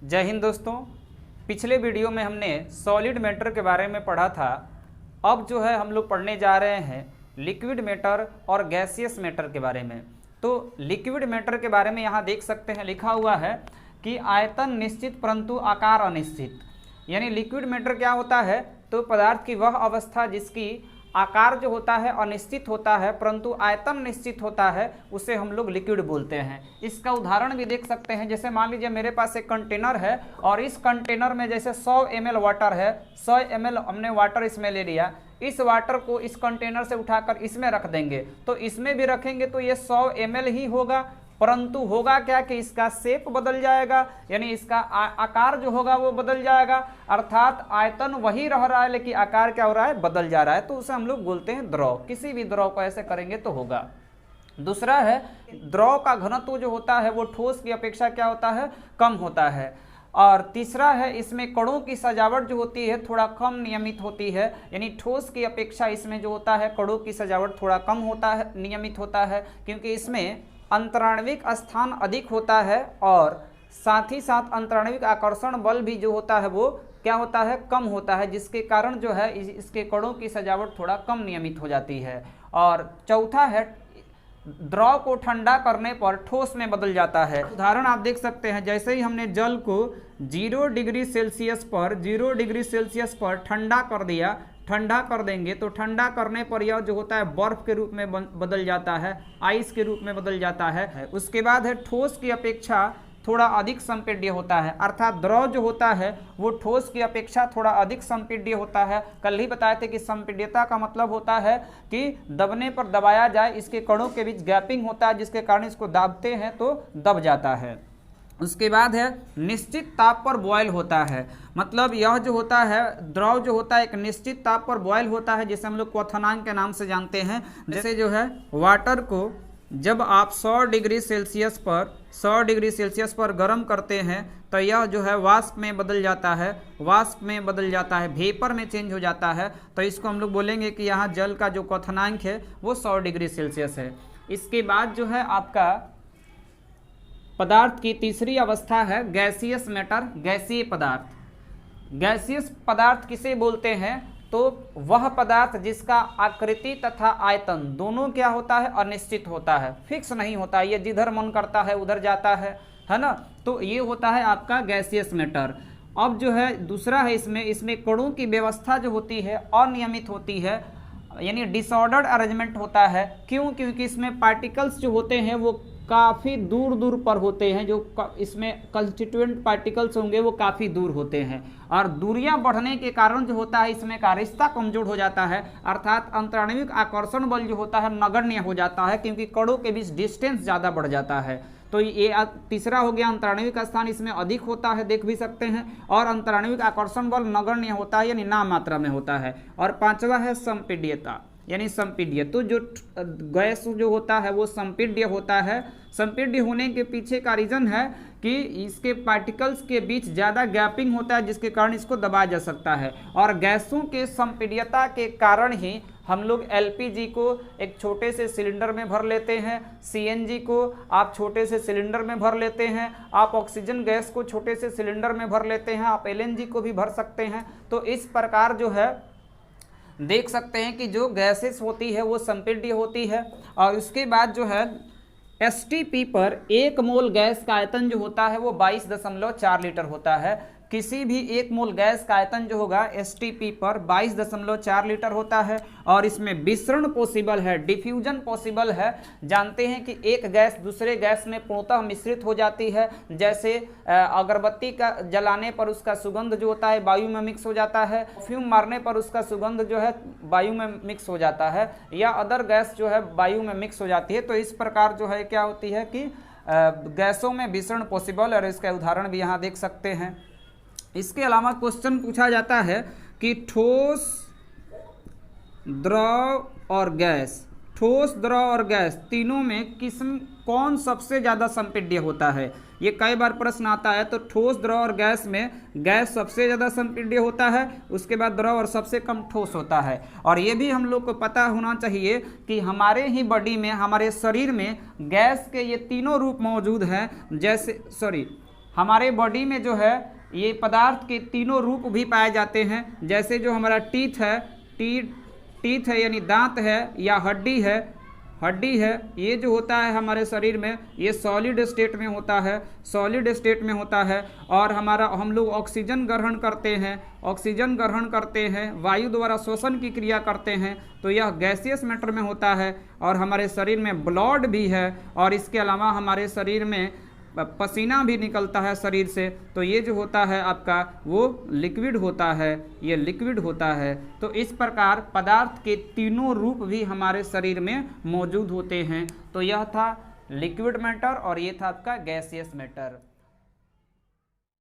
जय हिंद दोस्तों। पिछले वीडियो में हमने सॉलिड मैटर के बारे में पढ़ा था। अब जो है हम लोग पढ़ने जा रहे हैं लिक्विड मैटर और गैसियस मैटर के बारे में। तो लिक्विड मैटर के बारे में यहाँ देख सकते हैं लिखा हुआ है कि आयतन निश्चित परंतु आकार अनिश्चित। यानी लिक्विड मैटर क्या होता है, तो पदार्थ की वह अवस्था जिसकी आकार जो होता है अनिश्चित होता है परंतु आयतन निश्चित होता है, उसे हम लोग लिक्विड बोलते हैं। इसका उदाहरण भी देख सकते हैं। जैसे मान लीजिए मेरे पास एक कंटेनर है और इस कंटेनर में जैसे 100 ml वाटर है, 100 ml हमने वाटर इसमें ले लिया। इस वाटर को इस कंटेनर से उठाकर इसमें रख देंगे तो इसमें भी रखेंगे तो ये 100 ml ही होगा, परंतु होगा क्या कि इसका शेप बदल जाएगा, यानी इसका आकार जो होगा वो बदल जाएगा। अर्थात आयतन वही रह रहा है लेकिन आकार क्या हो रहा है, बदल जा रहा है। तो उसे हम लोग बोलते हैं द्रव। किसी भी द्रव को ऐसे करेंगे तो होगा। दूसरा है द्रव का घनत्व जो होता है वो ठोस की अपेक्षा क्या होता है, कम होता है। और तीसरा है इसमें कणों की सजावट जो होती है थोड़ा कम नियमित होती है, यानी ठोस की अपेक्षा इसमें जो होता है कणों की सजावट थोड़ा कम होता है, नियमित होता है, क्योंकि इसमें अंतराण्विक स्थान अधिक होता है और साथ ही साथ अंतराण्विक आकर्षण बल भी जो होता है वो क्या होता है, कम होता है, जिसके कारण जो है इसके कणों की सजावट थोड़ा कम नियमित हो जाती है। और चौथा है द्रव को ठंडा करने पर ठोस में बदल जाता है। उदाहरण आप देख सकते हैं, जैसे ही हमने जल को 0 डिग्री सेल्सियस पर ठंडा कर दिया, ठंडा कर देंगे तो ठंडा करने पर यह जो होता है बर्फ के रूप में बदल जाता है, आइस के रूप में बदल जाता है। उसके बाद है ठोस की अपेक्षा थोड़ा अधिक संपीड्य होता है। अर्थात द्रव जो होता है वो ठोस की अपेक्षा थोड़ा अधिक संपीड्य होता है। कल ही बताए थे कि संपीड्यता का मतलब होता है कि दबने पर दबाया जाए, इसके कणों के बीच गैपिंग होता है जिसके कारण इसको दाबते हैं तो दब जाता है। उसके बाद है निश्चित ताप पर बॉयल होता है। मतलब यह जो होता है द्रव जो होता है एक निश्चित ताप पर बॉयल होता है, जिसे हम लोग क्वथनांक के नाम से जानते हैं। जैसे जो है वाटर को जब आप 100 डिग्री सेल्सियस पर गर्म करते हैं तो यह जो है वाष्प में बदल जाता है, वेपर में चेंज हो जाता है। तो इसको हम लोग बोलेंगे कि यहाँ जल का जो क्वथनांक है वो 100 डिग्री सेल्सियस है। इसके बाद जो है आपका पदार्थ की तीसरी अवस्था है गैसियस मैटर, गैसीय पदार्थ। गैसियस पदार्थ किसे बोलते हैं, तो वह पदार्थ जिसका आकृति तथा आयतन दोनों क्या होता है, अनिश्चित होता है, फिक्स नहीं होता है, ये जिधर मन करता है उधर जाता है ना। तो ये होता है आपका गैसियस मैटर। अब जो है दूसरा है इसमें कणों की व्यवस्था जो होती है अनियमित होती है, यानी डिसऑर्डर्ड अरेंजमेंट होता है। क्यों? क्योंकि इसमें पार्टिकल्स जो होते हैं वो काफ़ी दूर दूर पर होते हैं, जो इसमें कंस्टिट्यूएंट पार्टिकल्स होंगे वो काफ़ी दूर होते हैं और दूरियां बढ़ने के कारण जो होता है इसमें का रिश्ता कमजोर हो जाता है। अर्थात अंतराण्विक आकर्षण बल जो होता है नगण्य हो जाता है, क्योंकि कणों के बीच डिस्टेंस ज़्यादा बढ़ जाता है। तो ये तीसरा हो गया, अंतराण्विक स्थान इसमें अधिक होता है, देख भी सकते हैं, और अंतराण्विक आकर्षण बल नगण्य होता है, यानी नाम मात्रा में होता है। और पांचवा है संपीड्यता, यानी संपीड्य। तो जो गैस जो होता है वो संपीड्य होता है। संपीड्य होने के पीछे का रीज़न है कि इसके पार्टिकल्स के बीच ज़्यादा गैपिंग होता है जिसके कारण इसको दबाया जा सकता है। और गैसों के संपीड्यता के कारण ही हम लोग एलपीजी को एक छोटे से सिलेंडर में भर लेते हैं, सीएनजी को आप छोटे से सिलेंडर में भर लेते हैं, आप ऑक्सीजन गैस को छोटे से सिलेंडर में भर लेते हैं, आप एलएनजी को भी भर सकते हैं। तो इस प्रकार जो है देख सकते हैं कि जो गैसेस होती है वो संपीड्य होती है। और उसके बाद जो है एसटीपी पर 1 मोल गैस का आयतन जो होता है वो 22.4 लीटर होता है। किसी भी 1 मोल गैस का आयतन जो होगा एसटीपी पर 22.4 लीटर होता है। और इसमें विसरण पॉसिबल है, डिफ्यूजन पॉसिबल है। जानते हैं कि एक गैस दूसरे गैस में पूर्णतः मिश्रित हो जाती है। जैसे अगरबत्ती का जलाने पर उसका सुगंध जो होता है वायु में मिक्स हो जाता है, परफ्यूम मारने पर उसका सुगंध जो है वायु में मिक्स हो जाता है, या अदर गैस जो है वायु में मिक्स हो जाती है। तो इस प्रकार जो है क्या होती है कि गैसों में विसरण पॉसिबल, और इसका उदाहरण भी यहाँ देख सकते हैं। इसके अलावा क्वेश्चन पूछा जाता है कि ठोस, द्रव और गैस तीनों में कौन सबसे ज़्यादा संपीड्य होता है। ये कई बार प्रश्न आता है। तो ठोस, द्रव और गैस में गैस सबसे ज़्यादा संपीड्य होता है, उसके बाद द्रव और सबसे कम ठोस होता है। और ये भी हम लोग को पता होना चाहिए कि हमारे ही बॉडी में, हमारे शरीर में गैस के ये तीनों रूप मौजूद हैं। जैसे हमारे बॉडी में जो है ये पदार्थ के तीनों रूप भी पाए जाते हैं। जैसे जो हमारा टीथ है, टीथ है यानी दांत है या हड्डी है, ये जो होता है हमारे शरीर में ये सॉलिड स्टेट में होता है, और हम लोग ऑक्सीजन ग्रहण करते हैं, वायु द्वारा श्वसन की क्रिया करते हैं, तो यह गैसियस मैटर में होता है। और हमारे शरीर में ब्लड भी है, और इसके अलावा हमारे शरीर में पसीना भी निकलता है शरीर से, तो ये जो होता है आपका वो लिक्विड होता है, तो इस प्रकार पदार्थ के तीनों रूप भी हमारे शरीर में मौजूद होते हैं। तो यह था लिक्विड मैटर और ये था आपका गैसियस मैटर।